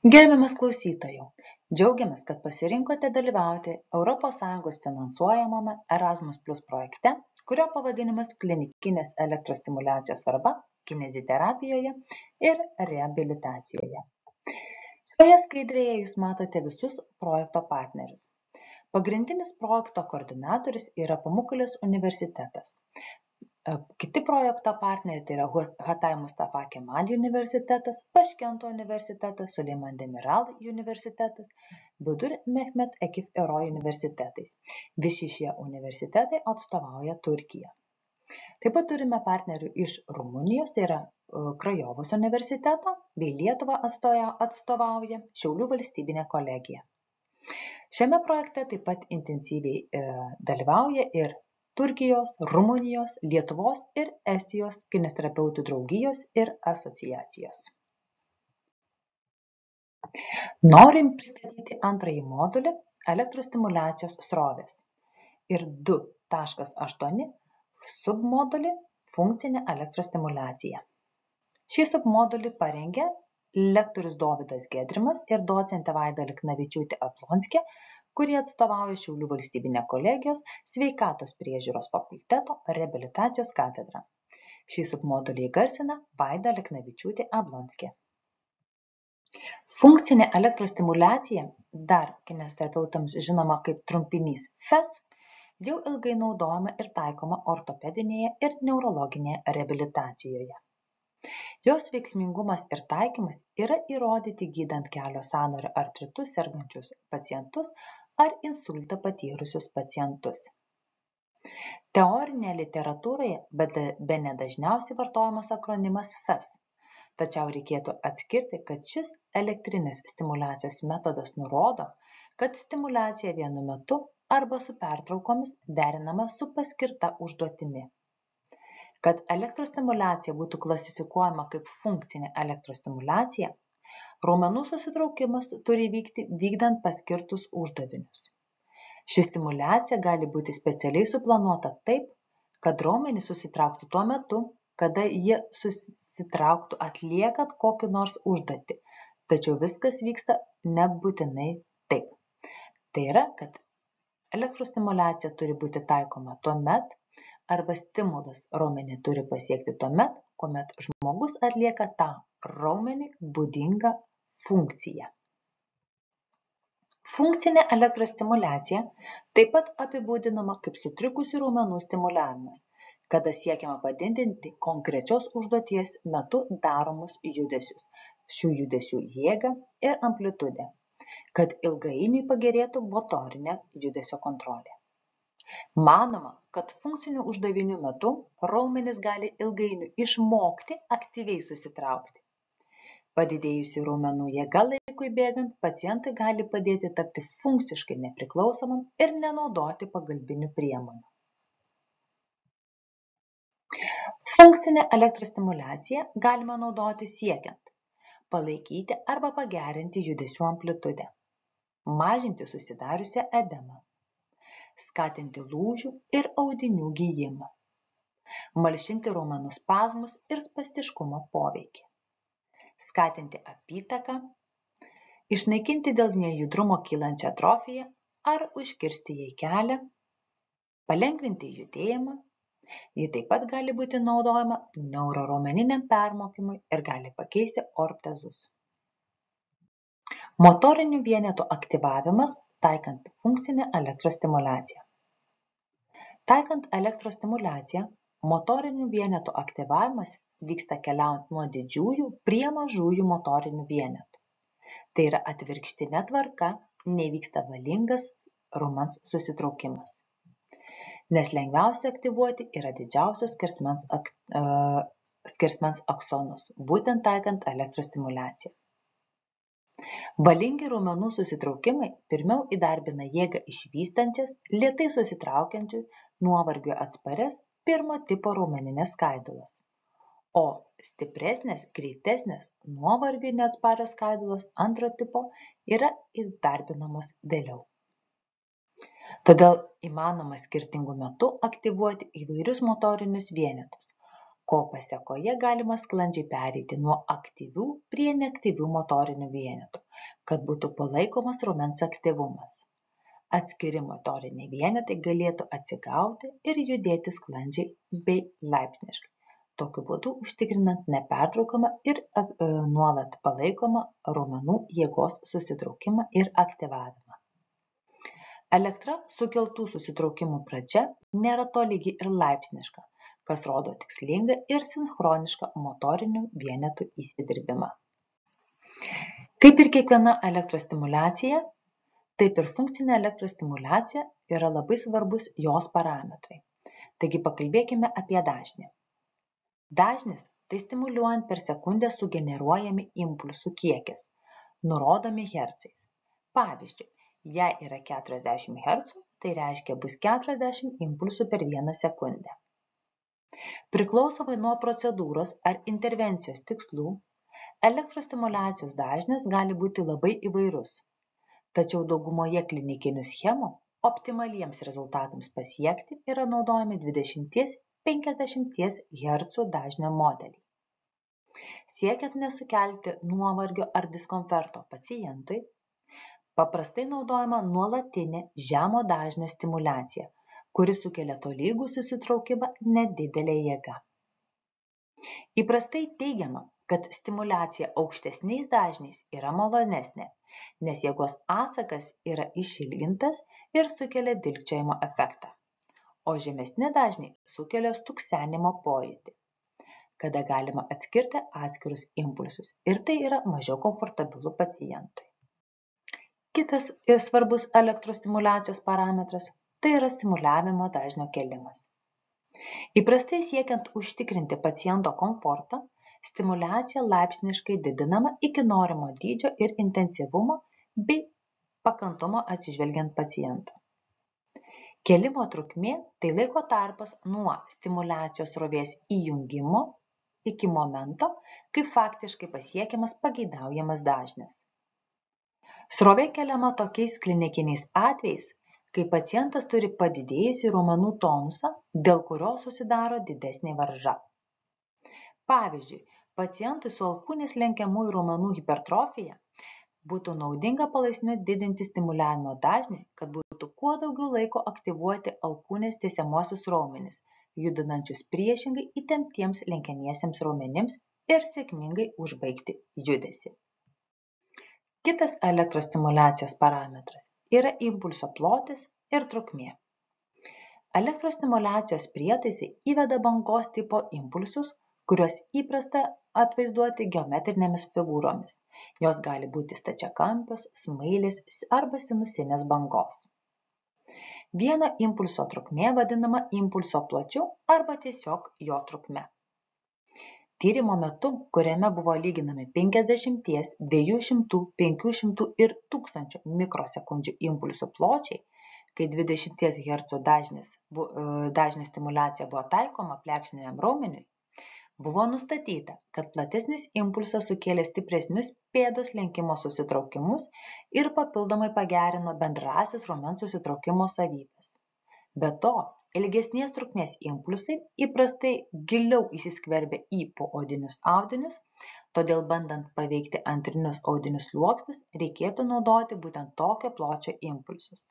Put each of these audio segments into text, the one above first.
Gerbiamas klausytojau, džiaugiamės, kad pasirinkote dalyvauti ES finansuojamame Erasmus Plus projekte, kurio pavadinimas klinikinės elektrostimuliacijos svarba kineziterapijoje ir reabilitacijoje. Šioje skaidrėje jūs matote visus projekto partnerius. Pagrindinis projekto koordinatorius yra Pamukkale's universitetas. Kiti projekto partneriai tai yra Hatay Mustafa Kemal universitetas, Taškento universitetas, Süleyman Demirel universitetas, Budur Mehmet Akif Eroi universitetais. Visi šie universitetai atstovauja Turkiją. Taip pat turime partnerių iš Rumunijos, tai yra Krajovos universiteto, bei Lietuvą atstovauja Šiaulių valstybinė kolegija. Šiame projekte taip pat intensyviai dalyvauja ir Turkijos, Rumunijos, Lietuvos ir Estijos kineziterapeutų draugijos ir asociacijos. Norim pristatyti antrąjį modulį elektrostimuliacijos srovės ir 2.8 submodulį funkcinė elektrostimuliacija. Šį submodulį parengė lektorius Dovydas Gedrimas ir docentė Vaida Liknavičiūtė Ablonskė, kurie atstovauja Šiaulių valstybinė kolegijos sveikatos priežiūros fakulteto reabilitacijos katedrą. Šį submodulį įgarsina Vaida Liknavičiūtė Ablonskė. Funkcinė elektrostimuliacija, dar kineziterapeutams žinoma kaip trumpinys FES, jau ilgai naudojama ir taikoma ortopedinėje ir neurologinėje reabilitacijoje. Jos veiksmingumas ir taikymas yra įrodyti gydant kelio sąnario artritus sergančius pacientus ar insultą patyrusius pacientus. Teorinėje literatūroje bene dažniausiai vartojamas akronimas FES, tačiau reikėtų atskirti, kad šis elektrinės stimuliacijos metodas nurodo, kad stimuliacija vienu metu arba su pertraukomis derinama su paskirta užduotimi. Kad elektrostimuliacija būtų klasifikuojama kaip funkcinė elektrostimuliacija, raumenų susitraukimas turi vykti vykdant paskirtus uždavinius. Ši stimuliacija gali būti specialiai suplanuota taip, kad raumenys susitrauktų tuo metu, kada jie susitrauktų atliekant kokį nors užduotį, tačiau viskas vyksta nebūtinai taip. Tai yra, kad elektrostimuliacija turi būti taikoma tuomet, arba stimulas raumenį turi pasiekti tuomet, kuomet žmogus atlieka tą raumenį būdingą funkciją. Funkcinė elektrostimuliacija taip pat apibūdinama kaip sutrikusių raumenų stimuliavimas, kada siekiama padidinti konkrečios užduoties metu daromus judesius, šių judesių jėgą ir amplitudę, kad ilgainiui pagerėtų motorinė judesio kontrolė. Manoma, kad funkcinių uždavinių metu raumenys gali ilgainiui išmokti aktyviai susitraukti. Padidėjusi raumenų jėga laikui bėgant, pacientui gali padėti tapti funkciškai nepriklausomam ir nenaudoti pagalbinių priemonių. Funkcinę elektrostimuliaciją galima naudoti siekiant palaikyti arba pagerinti judesių amplitudę, mažinti susidariusią edemą, skatinti lūžių ir audinių gijimą, malšinti raumenų spazmus ir spastiškumo poveikį, skatinti apytaką, išnaikinti dėl nejudrumo kylančią atrofiją ar užkirsti jai kelią, palengvinti judėjimą. Ji taip pat gali būti naudojama neuroraumeniniam permokymui ir gali pakeisti ortezus. Motorinių vienetų aktyvavimas taikant funkcinę elektrostimuliaciją. Taikant elektrostimuliaciją, motorinių vienetų aktyvavimas vyksta keliaujant nuo didžiųjų prie mažųjų motorinių vienetų. Tai yra atvirkštinė tvarka, nei vyksta valingas raumens susitraukimas. Nes lengviausia aktyvuoti yra didžiausios skersmens aksonus, būtent taikant elektrostimuliaciją. Valingi raumenų susitraukimai pirmiau įdarbina jėgą išvystančias, lėtai susitraukiančių, nuovargiui atsparias pirmo tipo raumeninės skaidulas, o stipresnės, greitesnės, nuovargiui neatsparios skaidulos antro tipo yra įdarbinamos vėliau. Todėl įmanoma skirtingų metų aktyvuoti įvairius motorinius vienetus, ko pasekoje galima sklandžiai pereiti nuo aktyvių prie neaktyvių motorinių vienetų, kad būtų palaikomas raumens aktyvumas. Atskiri motoriniai vienetai galėtų atsigauti ir judėti sklandžiai bei laipsniškai, tokiu būdu užtikrinant nepertraukiamą ir nuolat palaikomą raumenų jėgos susitraukimą ir aktyvavimą. Elektra sukeltų susitraukimų pradžia nėra tolygi ir laipsniška, kas rodo tikslingą ir sinchronišką motorinių vienetų įsidirbimą. Kaip ir kiekviena elektros stimuliacija, taip ir funkcinė elektros stimuliacija yra labai svarbus jos parametrai. Taigi pakalbėkime apie dažnį. Dažnis – tai stimuliuojant per sekundę sugeneruojami impulsų kiekis, nurodomi hercais. Pavyzdžiui, jei yra 40 Hz, tai reiškia bus 40 impulsų per 1 sekundę. Priklausomai nuo procedūros ar intervencijos tikslų, elektros stimuliacijos dažnis gali būti labai įvairus. Tačiau daugumoje klinikinių schemų optimaliems rezultatams pasiekti yra naudojami 20–50 Hz dažnio modeliai. Siekiant nesukelti nuovargio ar diskomforto pacientui, paprastai naudojama nuolatinė žemo dažnio stimuliacija, kuri sukelia tolygų susitraukimą nedidelė jėga. Įprastai teigiama, kad stimuliacija aukštesniais dažniais yra malonesnė, nes jėgos atsakas yra išilgintas ir sukelia dilgčiojimo efektą, o žemesni dažniai sukelia stuksenimo pojūtį, kada galima atskirti atskirus impulsus ir tai yra mažiau komfortabilu pacientui. Kitas svarbus elektros stimuliacijos parametras – tai yra stimuliavimo dažnio kėlimas. Įprastai siekiant užtikrinti paciento komfortą, stimuliacija laipsniškai didinama iki norimo dydžio ir intensyvumo bei pakantumo atsižvelgiant pacientą. Kėlimo trukmė – tai laiko tarpas nuo stimuliacijos srovės įjungimo iki momento, kai faktiškai pasiekiamas pageidaujamas dažnis. Srovė keliama tokiais klinikiniais atvejais, kai pacientas turi padidėjusį raumenų tonusą, dėl kurio susidaro didesnė varža. Pavyzdžiui, pacientui su alkūnės lenkiamųjų raumenų hipertrofija būtų naudinga palaipsniui didinti stimuliavimo dažnį, kad būtų kuo daugiau laiko aktyvuoti alkūnės tiesiamuosius raumenis, judinančius priešingai įtemptiems lenkiamiesiems raumenims ir sėkmingai užbaigti judesį. Kitas elektros stimuliacijos parametras yra impulso plotis ir trukmė. Elektros stimuliacijos prietaisai įveda bangos tipo impulsus, kuriuos įprasta atvaizduoti geometrinėmis figūromis. Jos gali būti stačiakampios, smailės arba sinusinės bangos. Vieno impulso trukmė vadinama impulso pločiu arba tiesiog jo trukme. Tyrimo metu, kuriame buvo lyginami 50, 200, 500 ir 1000 mikrosekundžių impulsų pločiai, kai 20 Hz dažnio stimuliacija buvo taikoma plekšniniam raumeniui, buvo nustatyta, kad platesnis impulsas sukėlė stipresnius pėdos lenkimo susitraukimus ir papildomai pagerino bendrasis raumens susitraukimo savybes. Be to, ilgesnės trukmės impulsai įprastai giliau įsiskverbia į poodinius audinius, todėl bandant paveikti antrinius audinių sluoksnius, reikėtų naudoti būtent tokio pločio impulsus.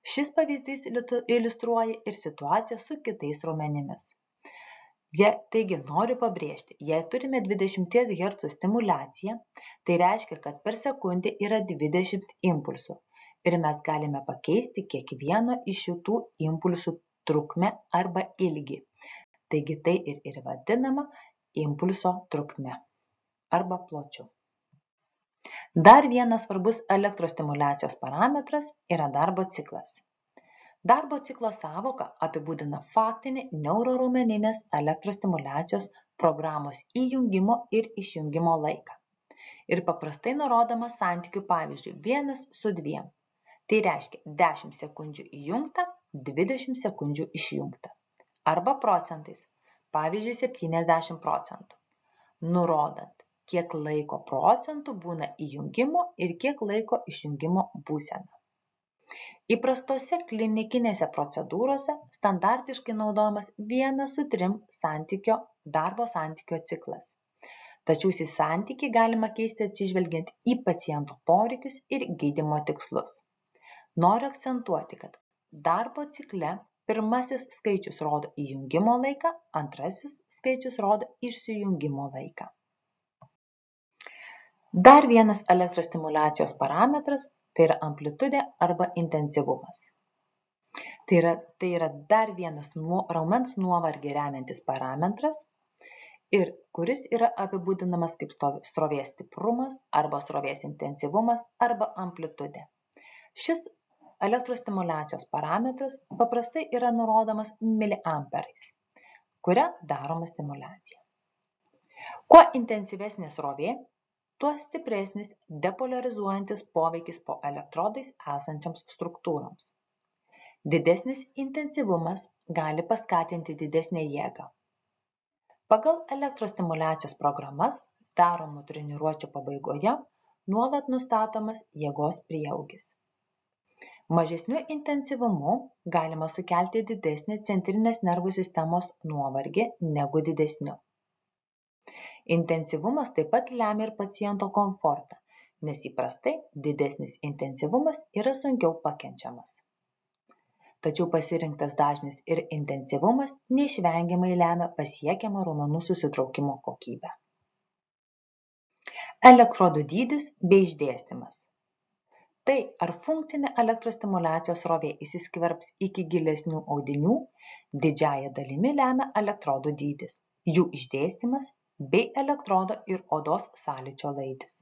Šis pavyzdys iliustruoja ir situaciją su kitais raumenimis. Taigi noriu pabrėžti, jei turime 20 Hz stimuliaciją, tai reiškia, kad per sekundę yra 20 impulsų ir mes galime pakeisti kiekvieno iš šitų impulsų trukmę arba ilgį. Taigi tai ir vadinama impulso trukme arba pločiu. Dar vienas svarbus elektrostimuliacijos parametras yra darbo ciklas. Darbo ciklo sąvoka apibūdina faktinį neuroraumeninės elektrostimuliacijos programos įjungimo ir išjungimo laiką. Ir paprastai nurodoma santykių pavyzdžiui 1:2. Tai reiškia 10 sekundžių įjungta, 20 sekundžių išjungta. Arba procentais, pavyzdžiui 70%, nurodant, kiek laiko procentų būna įjungimo ir kiek laiko išjungimo būsena. Įprastose klinikinėse procedūrose standartiškai naudojamas 1:3 darbo santykio ciklas. tačiau šį santykį galima keisti atsižvelgiant į paciento poreikius ir gydymo tikslus. Noriu akcentuoti, kad darbo cikle pirmasis skaičius rodo įjungimo laiką, antrasis skaičius rodo išsijungimo laiką. Dar vienas elektrostimuliacijos parametras tai yra amplitudė arba intensyvumas. Tai yra dar vienas raumens nuovargį remiantis parametras ir kuris yra apibūdinamas kaip srovės stiprumas arba srovės intensyvumas arba amplitudė. Šis elektrostimuliacijos parametras paprastai yra nurodomas miliamperais, kuria daroma stimulacija. Kuo intensyvesnė srovė, tuo stipresnis depolarizuojantis poveikis po elektrodais esančiams struktūroms. Didesnis intensyvumas gali paskatinti didesnę jėgą. Pagal elektrostimuliacijos programas daromų treniruočių pabaigoje nuolat nustatomas jėgos prieaugis. Mažesniu intensyvumu galima sukelti didesnį centrinės nervų sistemos nuovargį negu didesniu. Intensyvumas taip pat lemia ir paciento komfortą, nes įprastai didesnis intensyvumas yra sunkiau pakenčiamas. Tačiau pasirinktas dažnis ir intensyvumas neišvengiamai lemia pasiekiamą raumenų susitraukimo kokybę. Elektrodų dydis bei išdėstymas. Tai, ar funkcinė elektrostimuliacijos srovė įsiskverbs iki gilesnių audinių, didžiąja dalimi lemia elektrodų dydis, jų išdėstymas bei elektrodo ir odos sąlyčio laidas.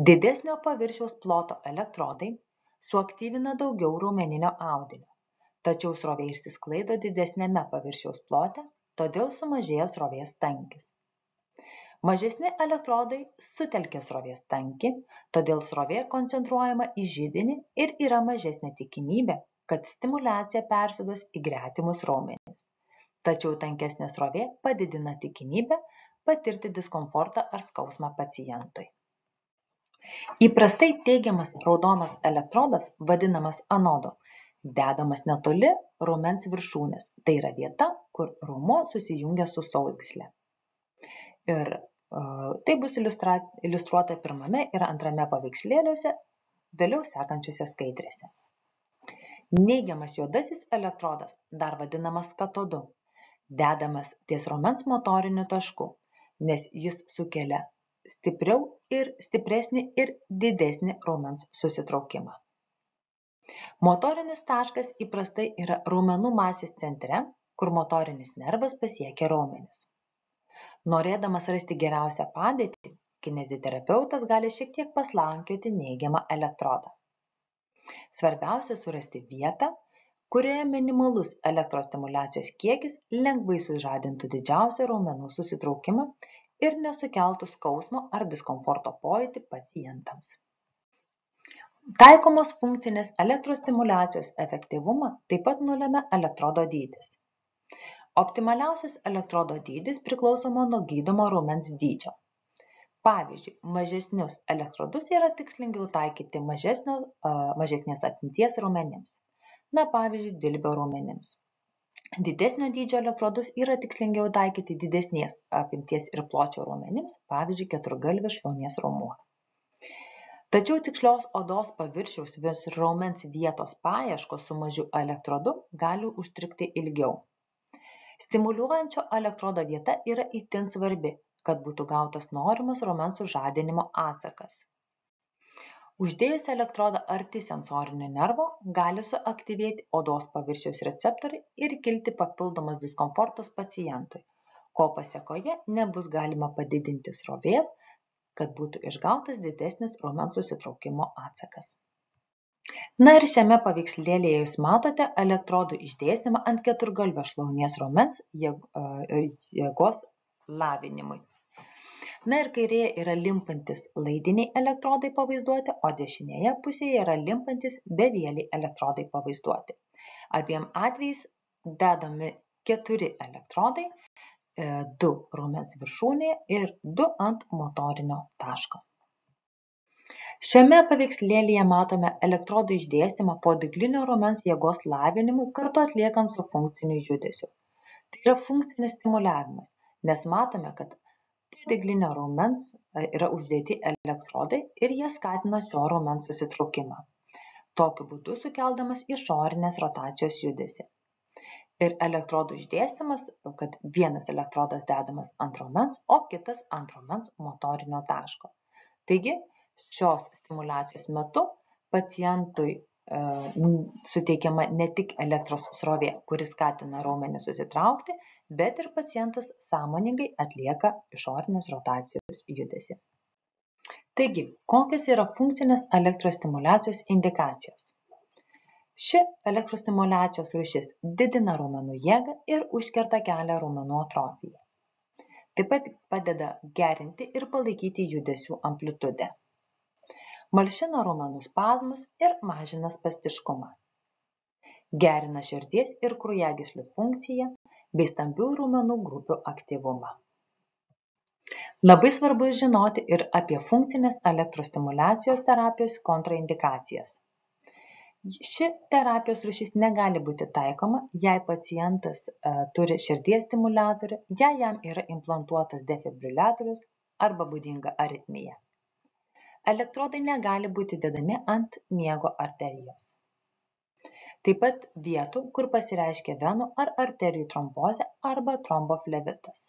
Didesnio paviršiaus ploto elektrodai suaktyvina daugiau raumeninio audinio, tačiau srovė išsisklaido didesnėme paviršiaus plote, todėl sumažėja srovės tankis. Mažesni elektrodai sutelkia srovės tankį, todėl srovė koncentruojama į židinį ir yra mažesnė tikimybė, kad stimuliacija persiduos į gretimus raumenis. Tačiau tankesnė srovė padidina tikimybę patirti diskomfortą ar skausmą pacientui. Įprastai teigiamas raudonas elektrodas vadinamas anodu, dedamas netoli raumens viršūnės. Tai yra vieta, kur raumuo susijungia su sausgysle. Ir tai bus iliustruota pirmame ir antrame paveikslėliuose, vėliau sekančiuose skaidrėse. Neigiamas juodasis elektrodas, dar vadinamas katodu, dedamas ties raumens motoriniu tašku, nes jis sukelia stipresnį ir didesnį raumens susitraukimą. Motorinis taškas įprastai yra raumenų masės centre, kur motorinis nervas pasiekia raumenis. Norėdamas rasti geriausią padėtį, kineziterapeutas gali šiek tiek paslankioti neigiamą elektrodą. Svarbiausia surasti vietą, kurioje minimalus elektrostimuliacijos kiekis lengvai sužadintų didžiausią raumenų susitraukimą ir nesukeltų skausmo ar diskomforto pojūtį pacientams. Taikomos funkcinės elektrostimuliacijos efektyvumą taip pat nulemia elektrodo dydis. Optimaliausias elektrodo dydis priklausoma nuo gydomo raumens dydžio. Pavyzdžiui, mažesnius elektrodus yra tikslingiau taikyti mažesnės apimties raumenims. Pavyzdžiui, dilbio raumenims. Didesnio dydžio elektrodus yra tikslingiau taikyti didesnės apimties ir pločio raumenims, pavyzdžiui, keturgalvis šlaunies raumuo. Tačiau tikslios odos paviršiaus raumens vietos paieškos su mažiu elektrodu gali užtrukti ilgiau. Stimuliuojančio elektrodo vieta yra itin svarbi, kad būtų gautas norimas raumens sužadinimo atsakas. Uždėjus elektrodą arti sensorinio nervo gali suaktyvėti odos paviršiaus receptoriai ir kilti papildomas diskomfortas pacientui, ko pasekoje nebus galima padidinti srovės, kad būtų išgautas didesnis raumens susitraukimo atsakas. Ir šiame paveikslėlyje jūs matote elektrodų išdėstymą ant keturgalvio šlaunies raumens jėgos lavinimui. Ir kairėje yra limpantis laidiniai elektrodai pavaizduoti, o dešinėje pusėje yra limpantis bevieliai elektrodai pavaizduoti. Abiem atvejais dedami 4 elektrodai, 2 raumens viršūnėje ir 2 ant motorinio taško. Šiame paveikslėlyje matome elektrodų išdėstymą po diglinio raumens jėgos lavinimui kartu atliekant su funkciniu judesiu. Tai yra funkcinis stimuliavimas, nes matome, kad uždeglinio raumens yra uždėti elektrodai ir jie skatina šio raumens susitraukimą, tokiu būdu sukeldamas išorinės rotacijos judesį. Ir elektrodų išdėstymas, kad vienas elektrodas dedamas ant raumens, o kitas ant raumens motorinio taško. Taigi, šios stimulacijos metu pacientui suteikiama ne tik elektros srovė, kuris skatina raumenį susitraukti, bet ir pacientas sąmoningai atlieka išorinės rotacijos judesį. Taigi, kokios yra funkcinės elektrostimuliacijos indikacijos? Ši elektrostimuliacijos rūšis didina raumenų jėgą ir užkerta kelią raumenų atrofijai. Taip pat padeda gerinti ir palaikyti judesių amplitudę. Malšina raumenų spazmus ir mažina spastiškumą. Gerina širdies ir kraujagyslių funkciją bei stambių raumenų grupių aktyvumą. Labai svarbu žinoti ir apie funkcinės elektrostimuliacijos terapijos kontraindikacijas. Ši terapijos rūšis negali būti taikoma, jei pacientas turi širdies stimuliatorių, jei jam yra implantuotas defibriliatorius arba būdinga aritmija. Elektrodai negali būti dedami ant miego arterijos. Taip pat vietų, kur pasireiškia venų ar arterijų trombozė arba tromboflebitas.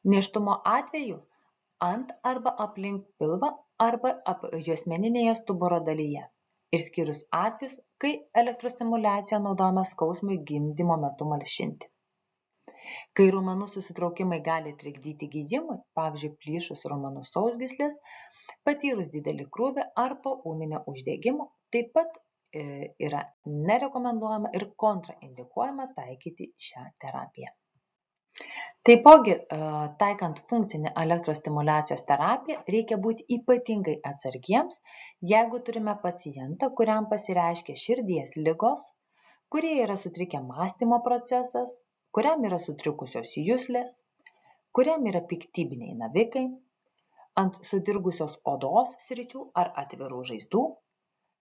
Nėštumo atveju ant arba aplink pilvą arba juosmeninėje stuburo dalyje, išskyrus atvejus, kai elektrostimuliacija naudojama skausmui gimdymo metu malšinti. Kai raumenų susitraukimai gali trikdyti gijimui, pavyzdžiui, plyšus raumenų sausgyslės, patyrus didelį krūvį ar po ūminio uždegimo, taip pat yra nerekomenduojama ir kontraindikuojama taikyti šią terapiją. Taipogi, taikant funkcinę elektrostimuliacijos terapiją, reikia būti ypatingai atsargiems, jeigu turime pacientą, kuriam pasireiškia širdies ligos, kurie yra sutrikę mąstymo procesas, kuriam yra sutrikusios juslės, kuriam yra piktybiniai navikai, ant sudirgusios odos sričių ar atvirų žaizdų.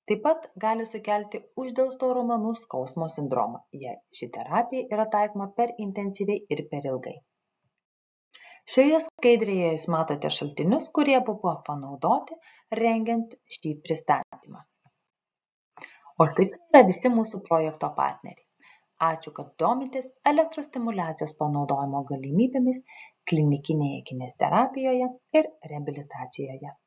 Taip pat gali sukelti uždelsto raumenų skausmo sindromą, jei ši terapija yra taikoma per intensyviai ir per ilgai. Šioje skaidrėje jūs matote šaltinius, kurie buvo panaudoti rengiant šį pristatymą. O tai yra visi mūsų projekto partneriai. Ačiū, kad domitės elektrostimuliacijos panaudojimo galimybėmis klinikinėje kineziterapijoje ir reabilitacijoje.